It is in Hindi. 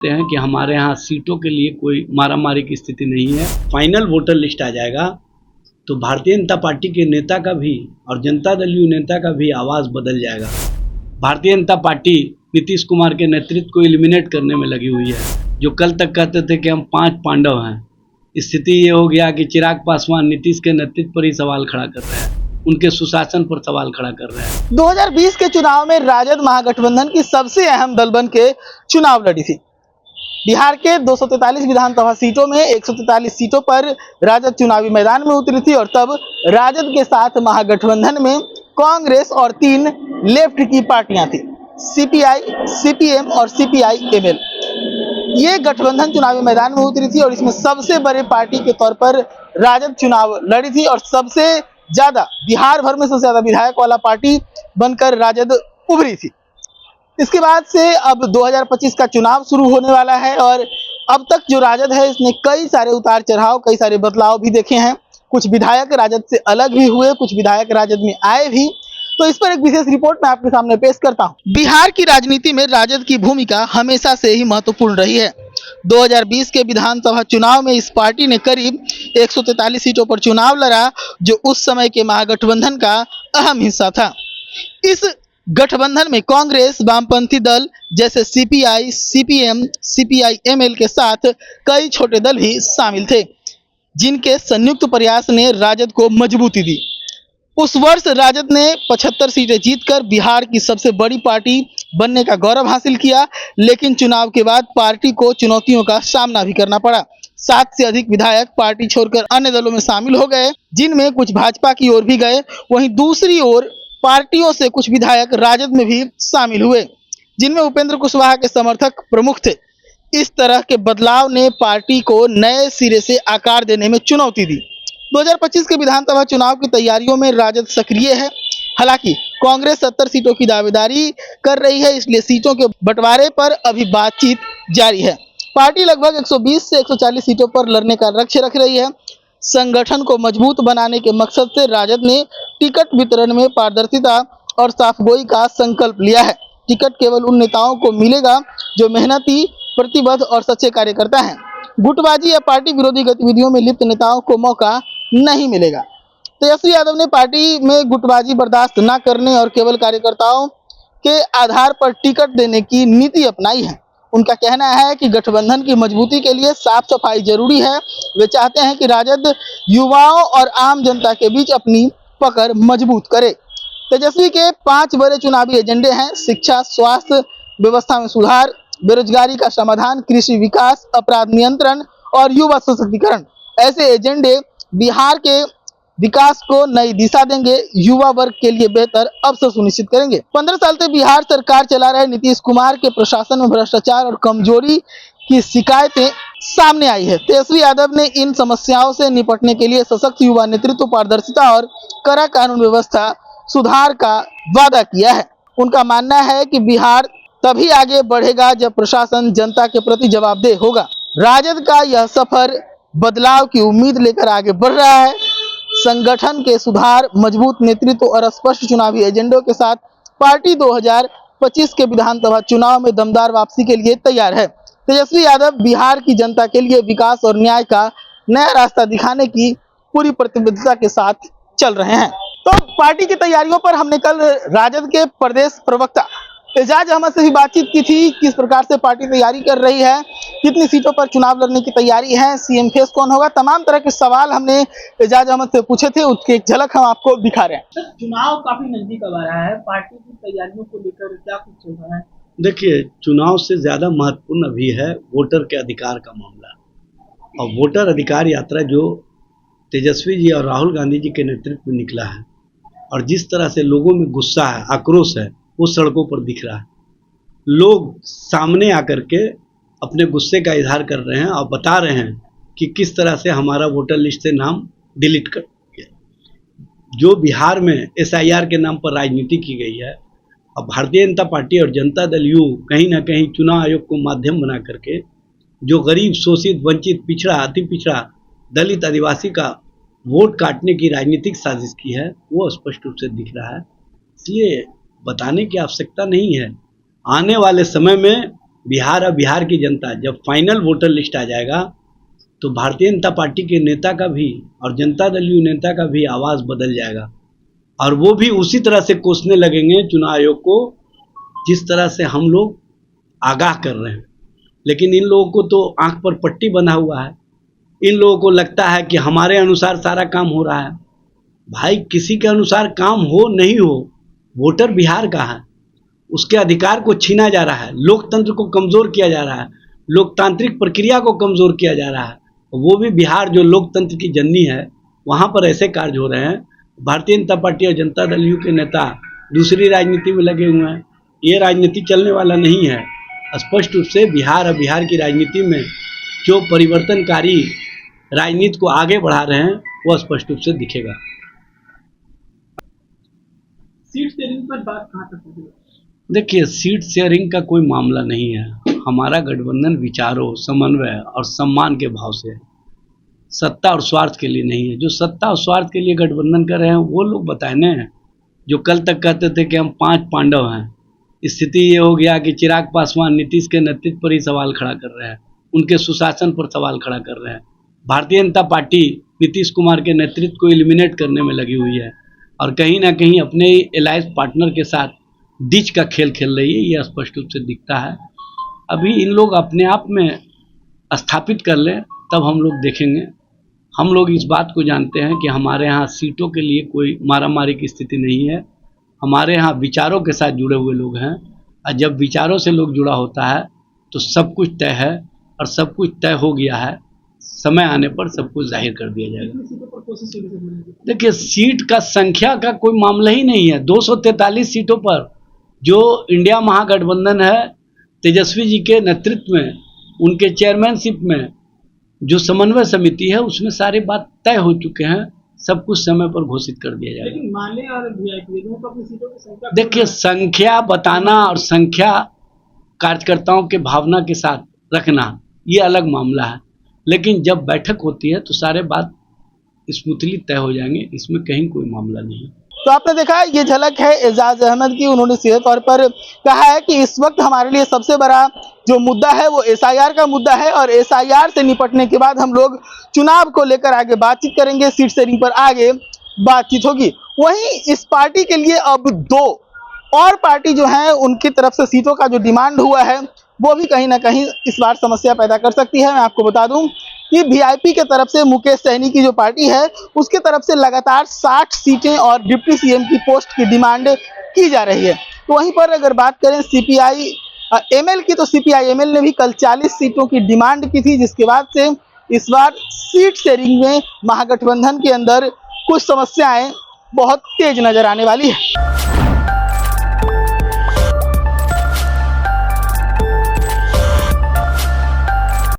हैं कि हमारे यहाँ सीटों के लिए कोई मारामारी की स्थिति नहीं है। फाइनल वोटर लिस्ट आ जाएगा तो भारतीय जनता पार्टी के नेता का भी और जनता दल यू नेता का भी आवाज़ बदल जाएगा। भारतीय जनता पार्टी नीतीश कुमार के नेतृत्व को एलिमिनेट करने में लगी हुई है। जो कल तक कहते थे कि हम 5 पांडव हैं, स्थिति ये हो गया कि चिराग पासवान नीतीश के नेतृत्व पर ही सवाल खड़ा कर रहे हैं, उनके सुशासन पर सवाल खड़ा कर रहे हैं। 2020 के चुनाव में राजद महागठबंधन की सबसे अहम दल बन के चुनाव लड़ी थी। बिहार के 243 विधानसभा सीटों में 143 सीटों पर राजद चुनावी मैदान में उतरी थी और तब राजद के साथ महागठबंधन में कांग्रेस और 3 लेफ्ट की पार्टियां थी, सीपीआई, सीपीएम और सीपीआई-एमएल। ये गठबंधन चुनावी मैदान में उतरी थी और इसमें सबसे बड़े पार्टी के तौर पर राजद चुनाव लड़ी थी और सबसे ज्यादा बिहार भर में सबसे ज्यादा विधायक वाला पार्टी बनकर राजद उभरी थी। इसके बाद से अब 2025 का चुनाव शुरू होने वाला है और अब तक जो राजद है इसने कई सारे उतार चढ़ाव, कई सारे बदलाव भी देखे हैं। कुछ विधायक राजद से अलग भी हुए, कुछ विधायक राजद में आए भी। तो इस पर एक विशेष रिपोर्ट मैं आपके सामने पेश करता हूं। बिहार की राजनीति में राजद की भूमिका हमेशा से ही महत्वपूर्ण रही है। 2020 के विधानसभा चुनाव में इस पार्टी ने करीब 143 सीटों पर चुनाव लड़ा, जो उस समय के महागठबंधन का अहम हिस्सा था। इस गठबंधन में कांग्रेस, वामपंथी दल जैसे सीपीआई, सीपीएम, सीपीआई-एमएल के साथ कई छोटे दल भी शामिल थे, जिनके संयुक्त प्रयास ने राजद को मजबूती दी। उस वर्ष राजद ने 75 सीटें जीतकर बिहार की सबसे बड़ी पार्टी बनने का गौरव हासिल किया, लेकिन चुनाव के बाद पार्टी को चुनौतियों का सामना भी करना पड़ा। 7 से अधिक विधायक पार्टी छोड़कर अन्य दलों में शामिल हो गए, जिनमें कुछ भाजपा की ओर भी गए। वहीं दूसरी ओर पार्टियों से कुछ विधायक राजद में भी शामिल हुए, जिनमें उपेंद्र कुशवाहा के समर्थक प्रमुख थे। इस तरह के बदलाव ने पार्टी को नए सिरे से आकार देने में चुनौती दी। 2025 के विधानसभा चुनाव की तैयारियों में राजद सक्रिय है। हालांकि कांग्रेस 70 सीटों की दावेदारी कर रही है, इसलिए सीटों के बंटवारे पर अभी बातचीत जारी है। पार्टी लगभग 120 से 140 सीटों पर लड़ने का लक्ष्य रख रही है। संगठन को मजबूत बनाने के मकसद से राजद ने टिकट वितरण में पारदर्शिता और साफगोई का संकल्प लिया है। टिकट केवल उन नेताओं को मिलेगा जो मेहनती, प्रतिबद्ध और सच्चे कार्यकर्ता हैं। गुटबाजी या पार्टी विरोधी गतिविधियों में लिप्त नेताओं को मौका नहीं मिलेगा। तेजस्वी यादव ने पार्टी में गुटबाजी बर्दाश्त न करने और केवल कार्यकर्ताओं के आधार पर टिकट देने की नीति अपनाई है। उनका कहना है कि गठबंधन की मजबूती के लिए साफ सफाई जरूरी है। वे चाहते हैं कि राजद युवाओं और आम जनता के बीच अपनी पकड़ मजबूत करे। तेजस्वी के 5 बड़े चुनावी एजेंडे हैं: शिक्षा, स्वास्थ्य व्यवस्था में सुधार, बेरोजगारी का समाधान, कृषि विकास, अपराध नियंत्रण और युवा सशक्तिकरण। ऐसे एजेंडे बिहार के विकास को नई दिशा देंगे, युवा वर्ग के लिए बेहतर अवसर सुनिश्चित करेंगे। 15 साल से बिहार सरकार चला रहे नीतीश कुमार के प्रशासन में भ्रष्टाचार और कमजोरी की शिकायतें सामने आई है। तेजस्वी यादव ने इन समस्याओं से निपटने के लिए सशक्त युवा नेतृत्व, पारदर्शिता और कड़ा कानून व्यवस्था सुधार का वादा किया है। उनका मानना है कि बिहार तभी आगे बढ़ेगा जब प्रशासन जनता के प्रति जवाबदेह होगा। राजद का यह सफर बदलाव की उम्मीद लेकर आगे बढ़ रहा है। संगठन के सुधार, मजबूत नेतृत्व और स्पष्ट चुनावी एजेंडों के साथ पार्टी 2025 के विधानसभा चुनाव में दमदार वापसी के लिए तैयार है। तेजस्वी यादव बिहार की जनता के लिए विकास और न्याय का नया रास्ता दिखाने की पूरी प्रतिबद्धता के साथ चल रहे हैं। तो पार्टी की तैयारियों पर हमने कल राजद के प्रदेश प्रवक्ता एजाज अहमद से भी बातचीत की थी। किस प्रकार से पार्टी तैयारी कर रही है, कितनी सीटों पर चुनाव लड़ने की तैयारी है, सीएम फेस कौन होगा, तमाम तरह के सवाल हमने एजाज अहमद से पूछे थे। उसकी एक झलक हम आपको दिखा रहे हैं। चुनाव काफी नजदीक आ रहा है, पार्टी की तैयारियों को लेकर क्या कुछ चल रहा है? देखिए, चुनाव से ज्यादा महत्वपूर्ण अभी है वोटर के अधिकार का मामला। और वोटर अधिकार यात्रा जो तेजस्वी जी और राहुल गांधी जी के नेतृत्व में निकला है और जिस तरह से लोगों में गुस्सा है, आक्रोश है, वो सड़कों पर दिख रहा है। लोग सामने आकर के अपने गुस्से का इजहार कर रहे हैं और बता रहे हैं कि किस तरह से हमारा वोटर लिस्ट से नाम डिलीट कर दिया। जो बिहार में एसआईआर के नाम पर राजनीति की गई है, अब भारतीय जनता पार्टी और जनता दल यू कहीं ना कहीं चुनाव आयोग को माध्यम बना करके जो गरीब, शोषित, वंचित, पिछड़ा, अति पिछड़ा, दलित, आदिवासी का वोट काटने की राजनीतिक साजिश की है, वो स्पष्ट रूप से दिख रहा है। इसलिए बताने की आवश्यकता नहीं है। आने वाले समय में बिहार और बिहार की जनता जब फाइनल वोटर लिस्ट आ जाएगा तो भारतीय जनता पार्टी के नेता का भी और जनता दल यू नेता का भी आवाज़ बदल जाएगा और वो भी उसी तरह से कोसने लगेंगे चुनाव आयोग को जिस तरह से हम लोग आगाह कर रहे हैं। लेकिन इन लोगों को तो आंख पर पट्टी बंधा हुआ है। इन लोगों को लगता है कि हमारे अनुसार सारा काम हो रहा है। भाई किसी के अनुसार काम हो नहीं हो, वोटर बिहार का है, उसके अधिकार को छीना जा रहा है, लोकतंत्र को कमज़ोर किया जा रहा है, लोकतांत्रिक प्रक्रिया को कमज़ोर किया जा रहा है। वो भी बिहार जो लोकतंत्र की जननी है, वहाँ पर ऐसे कार्य हो रहे हैं। भारतीय जनता पार्टी और जनता दल यू के नेता दूसरी राजनीति में लगे हुए हैं। ये राजनीति चलने वाला नहीं है। स्पष्ट रूप से बिहार और बिहार की राजनीति में जो परिवर्तनकारी राजनीति को आगे बढ़ा रहे हैं वो स्पष्ट रूप से दिखेगा। सीट शेयरिंग पर बात कहाँ तक होगी? देखिए, सीट शेयरिंग का कोई मामला नहीं है। हमारा गठबंधन विचारों, समन्वय और सम्मान के भाव से है, सत्ता और स्वार्थ के लिए नहीं है। जो सत्ता और स्वार्थ के लिए गठबंधन कर रहे हैं वो लोग बताए न, जो कल तक कहते थे कि हम 5 पांडव हैं। स्थिति ये हो गया कि चिराग पासवान नीतीश के नेतृत्व पर ही सवाल खड़ा कर रहे हैं, उनके सुशासन पर सवाल खड़ा कर रहे हैं। भारतीय जनता पार्टी नीतीश कुमार के नेतृत्व को एलिमिनेट करने में लगी हुई है और कहीं ना कहीं अपने एलायंस पार्टनर के साथ डिच का खेल खेल रही है। ये स्पष्ट रूप से दिखता है। अभी इन लोग अपने आप में स्थापित कर लें तब हम लोग देखेंगे। हम लोग इस बात को जानते हैं कि हमारे यहाँ सीटों के लिए कोई मारामारी की स्थिति नहीं है। हमारे यहाँ विचारों के साथ जुड़े हुए लोग हैं और जब विचारों से लोग जुड़ा होता है तो सब कुछ तय है और सब कुछ तय हो गया है। समय आने पर सब कुछ जाहिर कर दिया जाएगा। देखिए, सीट का संख्या का कोई मामला ही नहीं है। 243 सीटों पर जो इंडिया महागठबंधन है, तेजस्वी जी के नेतृत्व में, उनके चेयरमैनशिप में जो समन्वय समिति है उसमें सारी बात तय हो चुके हैं। सब कुछ समय पर घोषित कर दिया जाएगा। लेकिन माले और वीआईपी दोनों को अपनी सीटों की संख्या, देखिए, संख्या बताना और संख्या कार्यकर्ताओं के भावना के साथ रखना ये अलग मामला है। लेकिन जब बैठक होती है तो सारे बात स्मूथली तय हो जाएंगे, इसमें कहीं कोई मामला नहीं है। तो आपने देखा ये झलक है एजाज अहमद की। उन्होंने सीधे तौर पर कहा है कि इस वक्त हमारे लिए सबसे बड़ा जो मुद्दा है वो एसआईआर का मुद्दा है और एसआईआर से निपटने के बाद हम लोग चुनाव को लेकर आगे बातचीत करेंगे, सीट शेयरिंग पर आगे बातचीत होगी। वहीं इस पार्टी के लिए अब 2 और पार्टी जो है उनकी तरफ से सीटों का जो डिमांड हुआ है वो भी कहीं ना कहीं इस बार समस्या पैदा कर सकती है। मैं आपको बता दूं कि वीआईपी के तरफ से मुकेश सहनी की जो पार्टी है उसके तरफ से लगातार 60 सीटें और डिप्टी सीएम की पोस्ट की डिमांड की जा रही है। तो वहीं पर अगर बात करें सीपीआई एमएल की, तो सीपीआई एमएल ने भी कल 40 सीटों की डिमांड की थी, जिसके बाद से इस बार सीट शेयरिंग में महागठबंधन के अंदर कुछ समस्याएं बहुत तेज नजर आने वाली है।